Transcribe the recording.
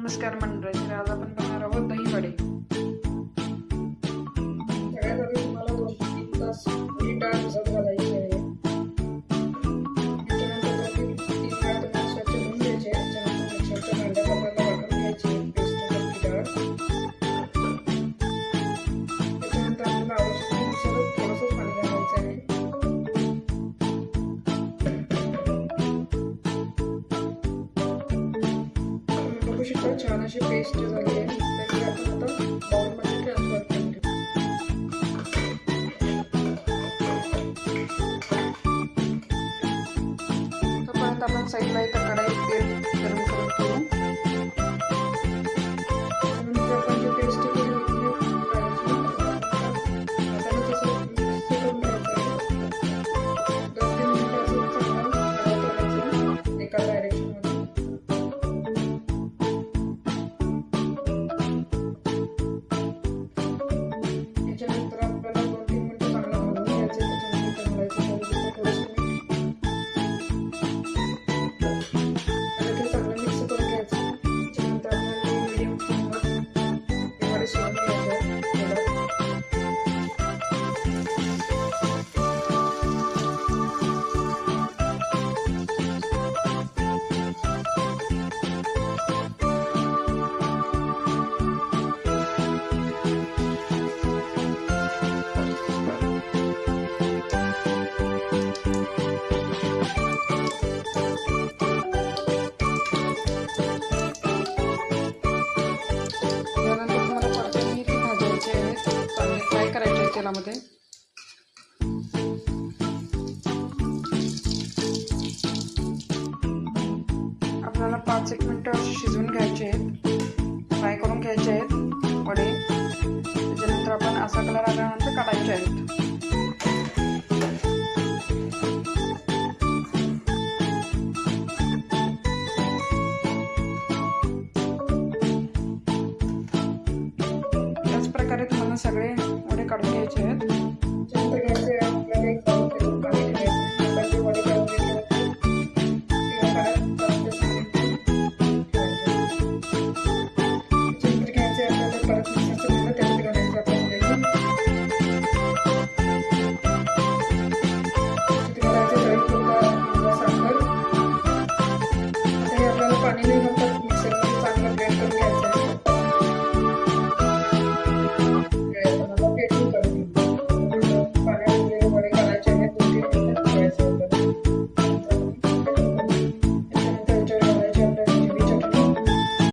नमस्कार मंडळी, तर आज आपण बनवणार आहोत दही वडे। सगळ्यात आधी तुम्हाला 2-3 तास उडीद डाळ भिजत घालायची आहे। त्याच्यानंतर 2-3 वेळा तुम्हाला स्वच्छ धुवून घ्यायचे आहे। त्याच्यानंतर मिक्सरच्या भांड्यात आपल्याला वाटून घ्यायची पेस्ट मधली डाळ। त्याच्यानंतर आपल्याला आवश्यकतेनुसार थोडंसं पाणी घालायचं आहे। बघू शकता छान अशी पेस्ट झाली आहे। त्याची आपण आता बाउलमध्ये ट्रान्सफर करून घेऊ। तोपर्यंत आपण साईडला एका कढईत तेल गरम करून घेऊ। त्यानंतर आपण जी पेस्ट केली होती हाताने तसं मिक्स करून घ्यायचं आहे। 2-3 मिनिटं असं चांगलं हलवून एका डायरेक्शनमध्ये। त्याच्यानंतर आपल्याला 2-3 मिनिटं चांगलं हलवून घ्यायचं आहे। त्याच्यानंतर घालायचं थोडंसं चांगलं मिक्स करून घ्यायचं। त्याच्यानंतर आपल्याला मीडियम फ्लेमवर हे वडे सोडून घ्यायचे आहेत तेलात। तेलामध्ये आपल्याला 5-1 मिनिटं असे शिजवून घ्यायचे आहेत, फ्राय करून घ्यायचे आहेत वडे। त्याच्यानंतर आपण असा कलर आल्यानंतर काढायचे आहेत।